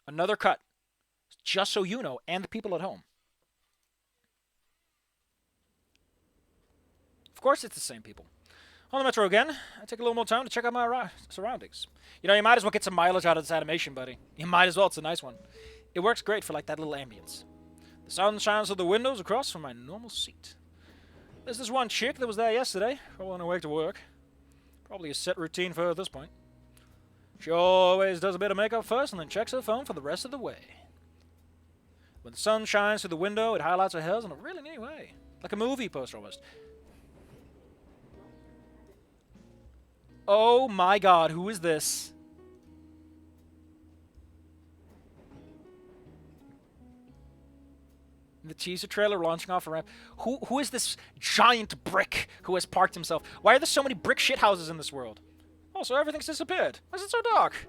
Another cut. Just so you know, and the people at home. Of course, it's the same people. On the metro again. I take a little more time to check out my surroundings. You know, you might as well get some mileage out of this animation, buddy. You might as well. It's a nice one. It works great for, like, that little ambience. The sun shines through the windows across from my normal seat. There's this one chick that was there yesterday, probably on her way to work. Probably a set routine for her at this point. She always does a bit of makeup first and then checks her phone for the rest of the way. When the sun shines through the window, it highlights her hairs in a really neat way. Like a movie poster almost. Oh my god, who is this? The teaser trailer launching off a ramp. Who is this giant brick who has parked himself? Why are there so many brick shithouses in this world? Also, everything's disappeared. Why is it so dark?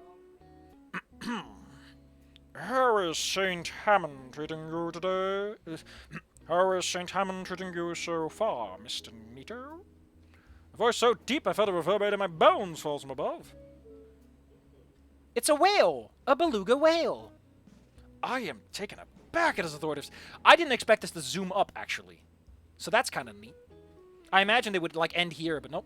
How is Saint Hammond treating you today? How is Saint Hammond treating you so far, Mr. Nito? A voice so deep I felt it reverberated in my bones falls from above. It's a whale! A beluga whale! I am taken aback at his authorities. I didn't expect this to zoom up, actually. So that's kind of neat. I imagined they would, like, end here, but nope.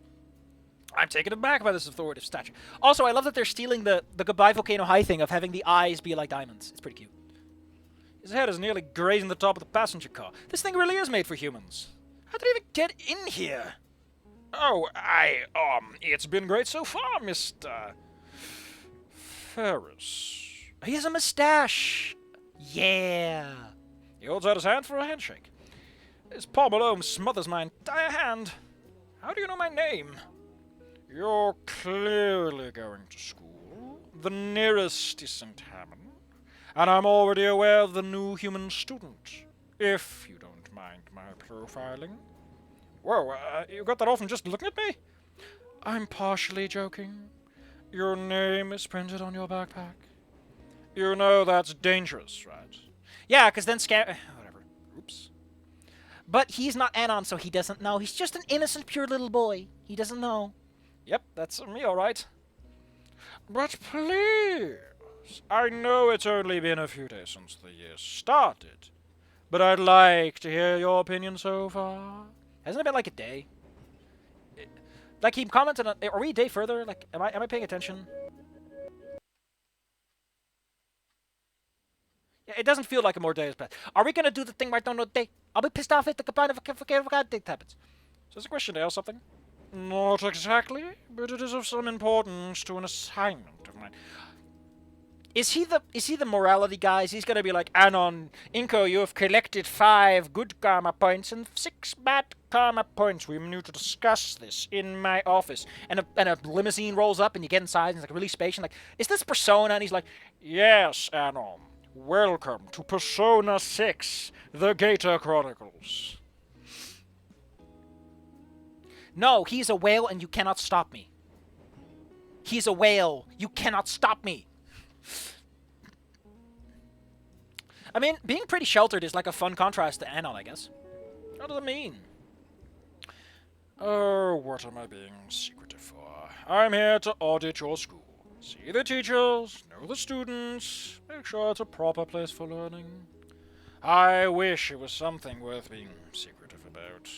I'm taken aback by this authoritative stature. Also, I love that they're stealing the Goodbye Volcano High thing of having the eyes be like diamonds. It's pretty cute. His head is nearly grazing the top of the passenger car. This thing really is made for humans. How did it even get in here? Oh, it's been great so far, Mr. Ferris. He has a mustache. Yeah. He holds out his hand for a handshake. His palm alone smothers my entire hand. How do you know my name? You're clearly going to school. The nearest is St. Hammond. And I'm already aware of the new human student. If you don't mind my profiling. Whoa, you got that all from just looking at me? I'm partially joking. Your name is printed on your backpack. You know that's dangerous, right? Yeah, because then whatever. Oops. But he's not Anon, so he doesn't know. He's just an innocent, pure little boy. He doesn't know. Yep, that's me, alright. But please, I know it's only been a few days since the year started, but I'd like to hear your opinion so far. Hasn't it been like a day? Like, he commented on... Are we a day further? Like, am I paying attention? Yeah, it doesn't feel like a more day has passed. Are we gonna do the thing right down the day? I'll be pissed off if the combine of a date happens. So is the question or something? Not exactly, but it is of some importance to an assignment of mine. Is he the morality guy? Is he's gonna be like, Anon, Inko, you have collected 5 good karma points and 6 bad karma points. We need to discuss this in my office. And a limousine rolls up and you get inside and it's like really spacious. Like, is this Persona? And he's like, yes, Anon. Welcome to Persona 6, the Gator Chronicles. No, he's a whale and you cannot stop me. He's a whale. You cannot stop me. I mean, being pretty sheltered is like a fun contrast to Anon, I guess. What does it mean? Oh, what am I being secretive for? I'm here to audit your school. See the teachers, know the students, make sure it's a proper place for learning. I wish it was something worth being secretive about.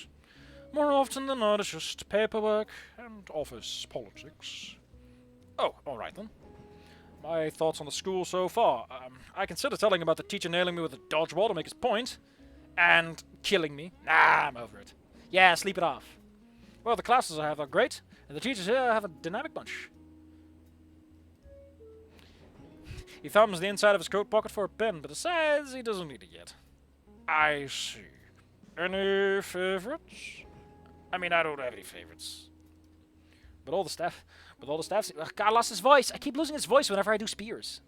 More often than not, it's just paperwork and office politics. Oh, alright then. My thoughts on the school so far. I consider telling about the teacher nailing me with a dodgeball to make his point. And killing me. Nah, I'm over it. Yeah, sleep it off. Well, the classes I have are great, and the teachers here have a dynamic bunch. He thumbs the inside of his coat pocket for a pen, but decides he doesn't need it yet. I see. Any favorites? I mean, I don't have any favorites. But all the staff... God, I lost his voice. I keep losing his voice whenever I do spears.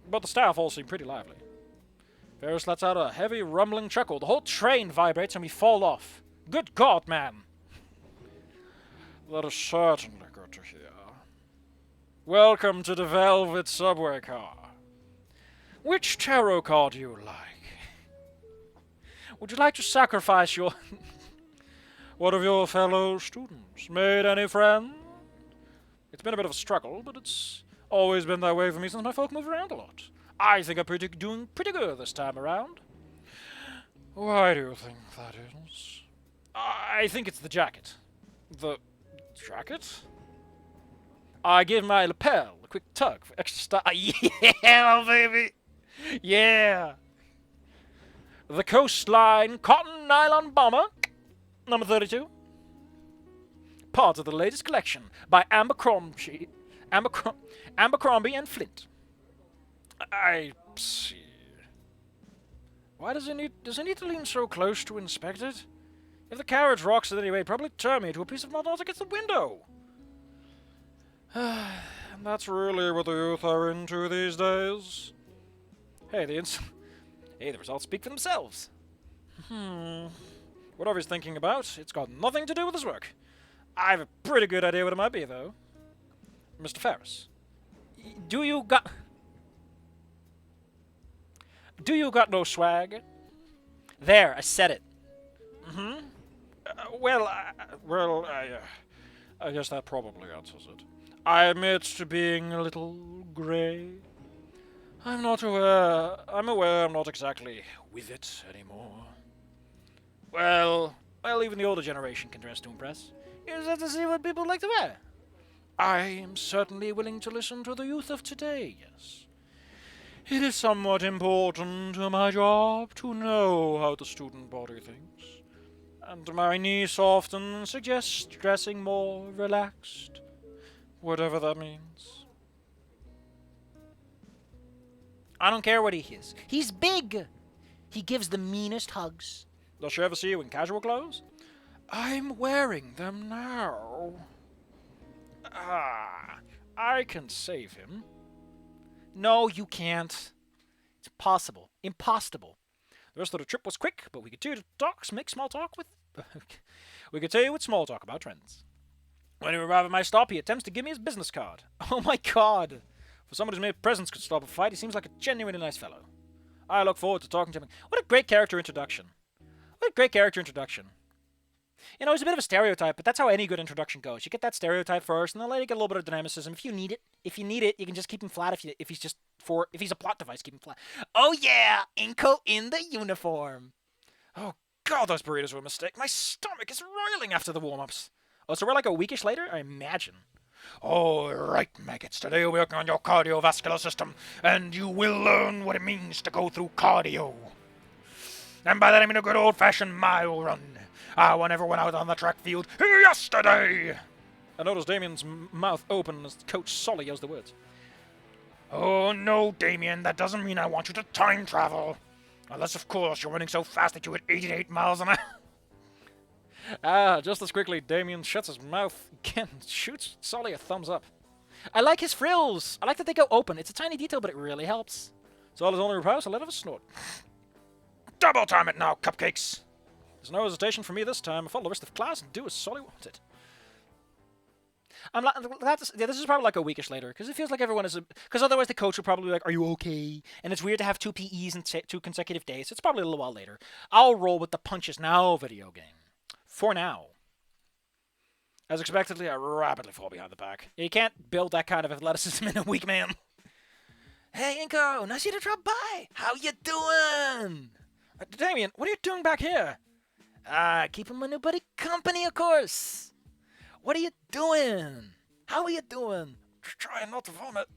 But the staff all seem pretty lively. Ferris lets out a heavy, rumbling chuckle. The whole train vibrates and we fall off. Good God, man. That is certainly good to hear. Welcome to the Velvet Subway Car. Which tarot card do you like? Would you like to sacrifice your... one of your fellow students? Made any friends? It's been a bit of a struggle, but it's always been that way for me since my folk moved around a lot. I think I'm doing pretty good this time around. Why do you think that is? I think it's the jacket. The jacket? I give my lapel a quick tug for extra style. Yeah, baby! Yeah! The Coastline Cotton Nylon Bomber, number 32. Part of the latest collection by Abercrombie and Flint. I see. Why does it need to lean so close to inspect it? If the carriage rocks in any way, probably turn me into a piece of metal against the window. And that's really what the youth are into these days. Hey, the results speak for themselves. Whatever he's thinking about, it's got nothing to do with his work. I have a pretty good idea what it might be, though. Mr. Ferris, do you got no swag? There, I said it. I guess that probably answers it. I admit to being a little grey. I'm aware I'm not exactly with it anymore. Well, even the older generation can dress to impress. You just have to see what people like to wear. I am certainly willing to listen to the youth of today, yes. It is somewhat important to my job to know how the student body thinks. And my niece often suggests dressing more relaxed, whatever that means. I don't care what he is. He's big! He gives the meanest hugs. Does she ever see you in casual clothes? I'm wearing them now. I can save him. No, you can't. It's impossible. Impossible. The rest of the trip was quick, but we continued to make small talk with... we continue with small talk about trends. When we arrive at my stop, he attempts to give me his business card. Oh my god! For someone who's made presents could stop a fight, he seems like a genuinely nice fellow. I look forward to talking to him. What a great character introduction. What a great character introduction. You know, he's a bit of a stereotype, but that's how any good introduction goes. You get that stereotype first, and then later you get a little bit of dynamicism. If you need it, you can just keep him flat. If he's a plot device, keep him flat. Oh yeah, Inko in the uniform. Oh god, those burritos were a mistake. My stomach is roiling after the warm-ups. Oh, so we're like a weekish later? I imagine. All right, maggots. Today we're working on your cardiovascular system, and you will learn what it means to go through cardio. And by that I mean a good old-fashioned mile run. I won everyone out on the track field yesterday. I noticed Damien's mouth open as Coach Solly yells the words. Oh no, Damien, that doesn't mean I want you to time travel. Unless, of course, you're running so fast that you hit 88 miles an hour. Just as quickly, Damien shuts his mouth again and shoots Solly a thumbs up. I like his frills. I like that they go open. It's a tiny detail, but it really helps. Solly's only reply was a let of a snort. Double time it now, cupcakes. There's no hesitation for me this time. I follow the rest of the class and do as Solly wanted. This is probably like a weekish later, because it feels like everyone is... Because otherwise the coach would probably be like, are you okay? And it's weird to have 2 PEs in 2 consecutive days, so it's probably a little while later. I'll roll with the Punches Now video game. For now. As expectedly, I rapidly fall behind the pack. You can't build that kind of athleticism in a weak man. Hey, Inko, nice of you to drop by. How you doing? Damien, what are you doing back here? Keeping my new buddy company, of course. What are you doing? How are you doing? Just trying not to vomit.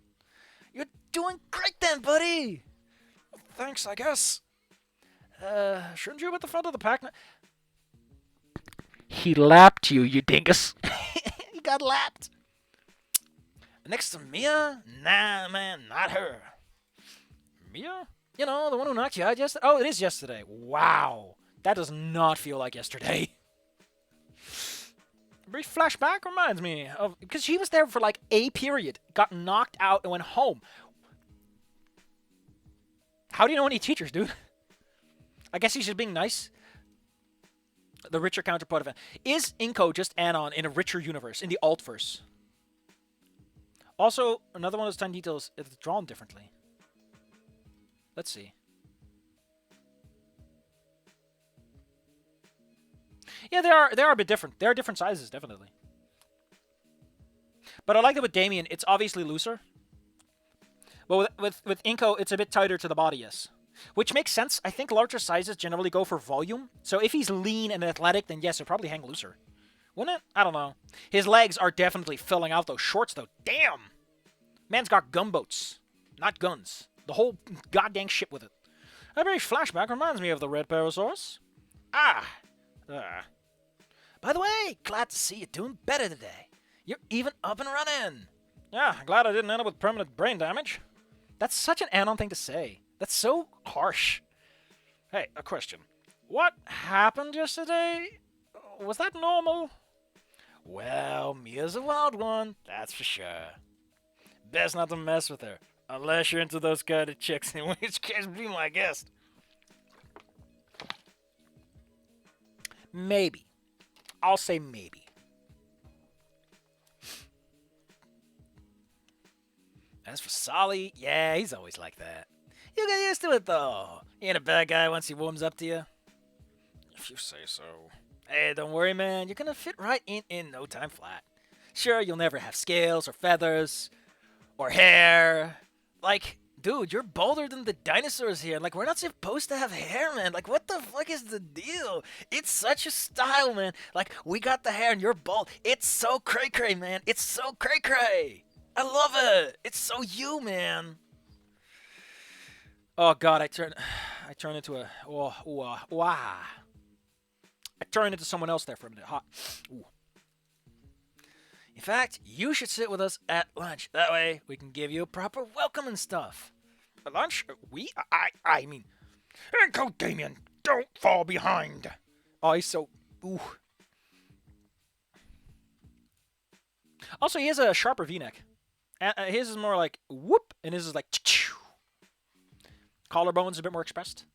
You're doing great then, buddy. Thanks, I guess. Shouldn't you be at the front of the pack now? He lapped you, you dingus. He got lapped. Next to Mia? Nah, man, not her. Mia? You know, the one who knocked you out yesterday? Oh, it is yesterday. Wow. That does not feel like yesterday. Brief flashback reminds me of... Because she was there for like a period. Got knocked out and went home. How do you know any teachers, dude? I guess he's just being nice. The richer counterpart of it. Is Inko just Anon in a richer universe, in the Altverse? Also, another one of those tiny details is drawn differently. Let's see. Yeah, they are a bit different. They are different sizes, definitely. But I like that with Damien, it's obviously looser. Well, with Inko, it's a bit tighter to the body, yes. Which makes sense. I think larger sizes generally go for volume. So if he's lean and athletic, then yes, he'll probably hang looser. Wouldn't it? I don't know. His legs are definitely filling out those shorts, though. Damn! Man's got gunboats. Not guns. The whole goddamn ship with it. A brief flashback reminds me of the Red Parasaurus. By the way, glad to see you doing better today. You're even up and running. Yeah, glad I didn't end up with permanent brain damage. That's such an Anon thing to say. That's so harsh. Hey, a question. What happened yesterday? Was that normal? Well, Mia's a wild one, that's for sure. Best not to mess with her. Unless you're into those kind of chicks, in which case be my guest. Maybe. I'll say maybe. As for Solly, yeah, he's always like that. You get used to it, though. He ain't a bad guy once he warms up to you. If you say so. Hey, don't worry, man. You're gonna fit right in no time flat. Sure, you'll never have scales or feathers or hair. Like, dude, you're bolder than the dinosaurs here. Like, we're not supposed to have hair, man. Like, what the fuck is the deal? It's such a style, man. Like, we got the hair and you're bald. It's so cray-cray, man. It's so cray-cray. I love it. It's so you, man. Oh, God, I turn into a... I turned into someone else there for a minute. Hot. Ooh. In fact, you should sit with us at lunch. That way, we can give you a proper welcome and stuff. At lunch? I mean... Go, Damien! Don't fall behind! Oh, he's so... Ooh. Also, he has a sharper V-neck. His is more like whoop, and his is like ch-chew. Collarbone's a bit more expressed.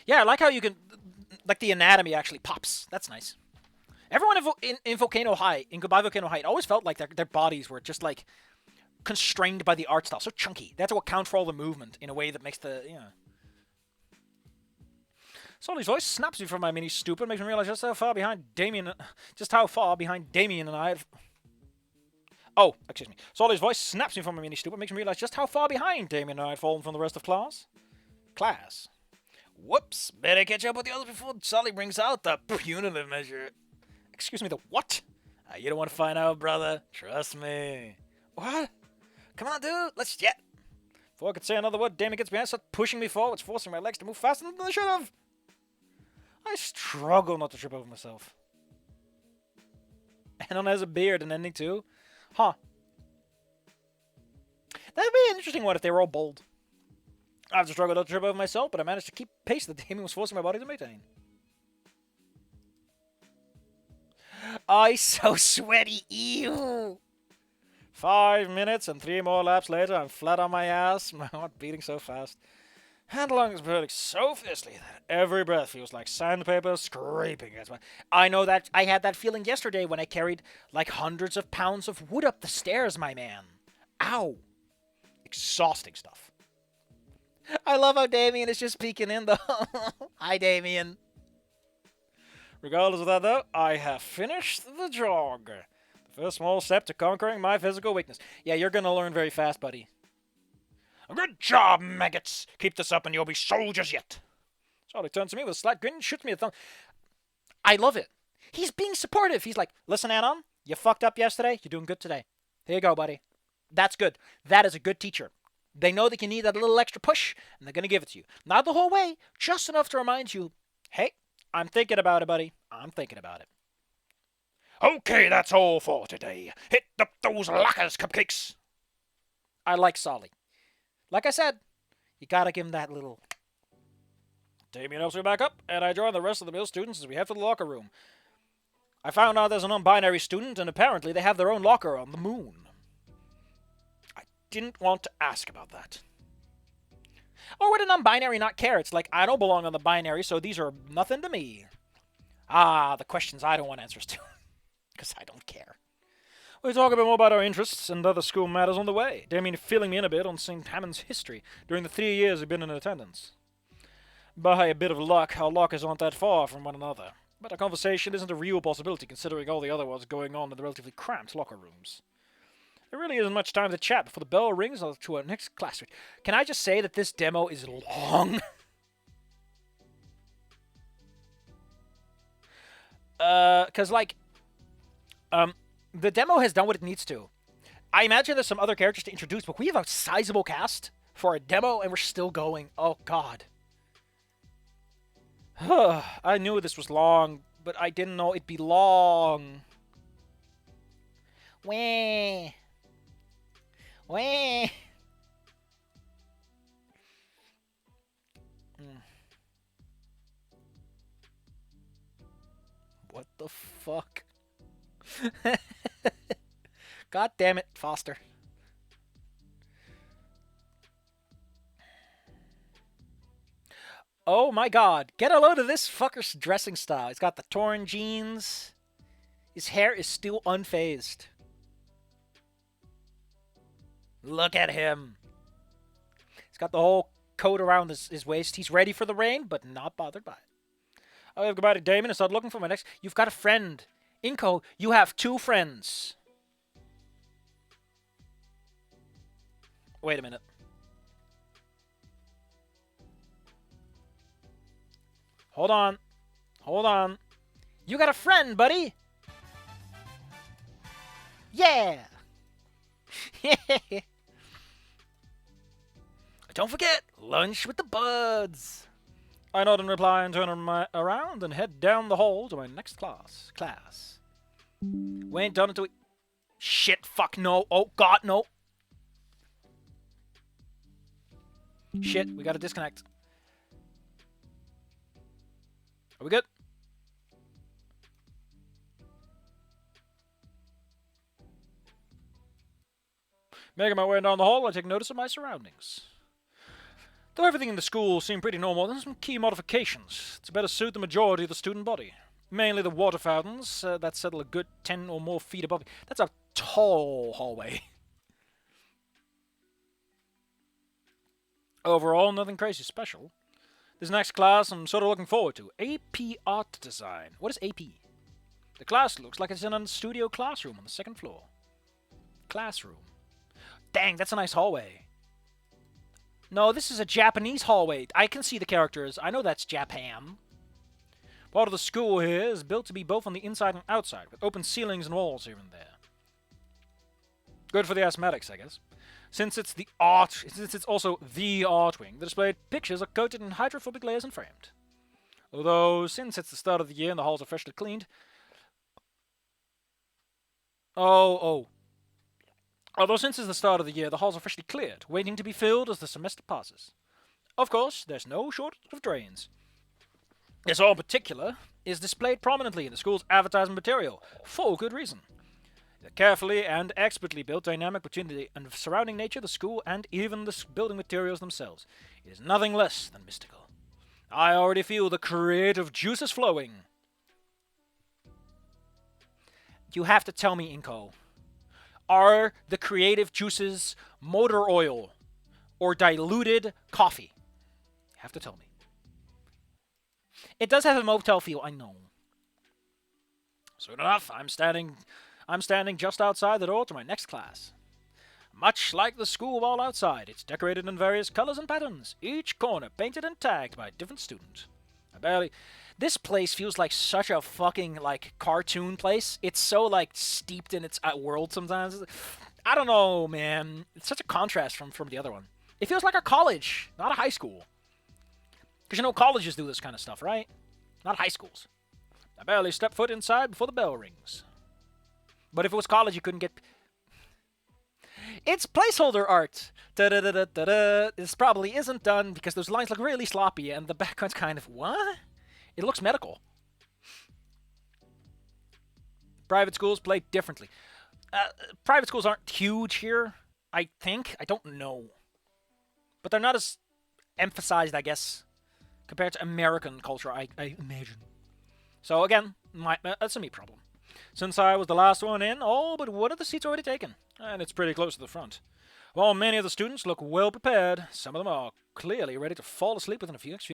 Yeah, I like how you can... Like, the anatomy actually pops. That's nice. Everyone in Volcano High, in Goodbye Volcano High, it always felt like their bodies were just, like, constrained by the art style. So chunky. They had to account for all the movement in a way that makes the, Sully's voice snaps me from my mini stupid, makes me realize just how far behind Damien and I had... Oh, excuse me. Sully's voice snaps me from my mini stupid, makes me realize just how far behind Damien and I had fallen from the rest of class. Whoops. Better catch up with the others before Sully brings out the punitive measure. Excuse me, the what? You don't want to find out, brother. Trust me. What? Come on, dude. Let's jet. Before I could say another word, Damien gets behind, starts pushing me forwards, forcing my legs to move faster than they should have. I struggle not to trip over myself. Anon has a beard and ending too. Huh. That'd be an interesting one if they were all bold. I have to struggle not to trip over myself, but I managed to keep pace that Damien was forcing my body to maintain. Oh, he's so sweaty. Ew. 5 minutes and 3 more laps later, I'm flat on my ass, my heart beating so fast. Hand lung is burning so fiercely that every breath feels like sandpaper scraping against my... I know that I had that feeling yesterday when I carried like hundreds of pounds of wood up the stairs, my man. Ow. Exhausting stuff. I love how Damien is just peeking in, though. Hi, Damien. Regardless of that, though, I have finished the jog. The first small step to conquering my physical weakness. Yeah, you're going to learn very fast, buddy. Good job, maggots. Keep this up and you'll be soldiers yet. Charlie turns to me with a slight grin and shoots me a thumb. I love it. He's being supportive. He's like, listen, Anon, you fucked up yesterday. You're doing good today. Here you go, buddy. That's good. That is a good teacher. They know that you need that little extra push, and they're going to give it to you. Not the whole way, just enough to remind you, hey, I'm thinking about it, buddy. I'm thinking about it. Okay, that's all for today. Hit up those lockers, cupcakes. I like Solly. Like I said, you got to give him that little... Damien helps me back up, and I join the rest of the mill students as we head to the locker room. I found out there's a non-binary student, and apparently they have their own locker on the moon. Didn't want to ask about that. Or would a non-binary not care? It's like, I don't belong on the binary, so these are nothing to me. Ah, the questions I don't want answers to. Because I don't care. We'll talk a bit more about our interests and other school matters on the way. Damien filling me in a bit on St. Hammond's history during the 3 years we've been in attendance. By a bit of luck, our lockers aren't that far from one another. But a conversation isn't a real possibility considering all the other ones going on in the relatively cramped locker rooms. There really isn't much time to chat before the bell rings to our next class. Can I just say that this demo is long? Because, like, the demo has done what it needs to. I imagine there's some other characters to introduce, but we have a sizable cast for a demo, and we're still going. Oh, God. I knew this was long, but I didn't know it'd be long. Wah. Wah. What the fuck? God damn it, Foster. Oh my god. Get a load of this fucker's dressing style. He's got the torn jeans. His hair is still unfazed. Look at him. He's got the whole coat around his waist. He's ready for the rain, but not bothered by it. I have goodbye to Damon and start looking for my next... You've got a friend. Inko, you have 2 friends. Wait a minute. Hold on. Hold on. You got a friend, buddy. Yeah. Don't forget, lunch with the buds. I nod in reply and turn around and head down the hall to my next class. We ain't done until we... Shit, fuck, no. Oh, God, no. Shit, we gotta disconnect. Are we good? Making my way down the hall, I take notice of my surroundings. Though everything in the school seemed pretty normal, there's some key modifications to better suit the majority of the student body. Mainly the water fountains that settle a good 10 or more feet above. That's a tall hallway. Overall, nothing crazy special. This next class I'm sort of looking forward to. AP Art Design. What is AP? The class looks like it's in a studio classroom on the 2nd floor. Classroom. Dang, that's a nice hallway. No, this is a Japanese hallway. I can see the characters. I know that's Japan. Part of the school here is built to be both on the inside and outside, with open ceilings and walls here and there. Good for the asthmatics, I guess. Since it's also the art wing, the displayed pictures are coated in hydrophobic layers and framed. Although, since it's the start of the year and the halls are freshly cleaned... Although since it's the start of the year, the halls are freshly cleared, waiting to be filled as the semester passes. Of course, there's no shortage of drains. This hall in particular is displayed prominently in the school's advertising material, for good reason. The carefully and expertly built dynamic between the surrounding nature, the school, and even the building materials themselves is nothing less than mystical. I already feel the creative juices flowing. You have to tell me, Inko. Are the creative juices motor oil or diluted coffee? You have to tell me. It does have a motel feel, I know. Soon enough, I'm standing just outside the door to my next class. Much like the school wall outside, it's decorated in various colors and patterns, each corner painted and tagged by a different student. This place feels like such a fucking, like, cartoon place. It's so, like, steeped in its world sometimes. I don't know, man. It's such a contrast from the other one. It feels like a college, not a high school. Because, you know, colleges do this kind of stuff, right? Not high schools. I barely step foot inside before the bell rings. But if it was college, you couldn't get... It's placeholder art. Da-da-da-da-da-da. This probably isn't done because those lines look really sloppy and the background's kind of... What? It looks medical. Private schools play differently. Private schools aren't huge here, I think. I don't know. But they're not as emphasized, I guess, compared to American culture, I imagine. So again, that's a me problem. Since I was the last one in, all but one of the seats already taken, and it's pretty close to the front. While many of the students look well prepared, some of them are clearly ready to fall asleep within a few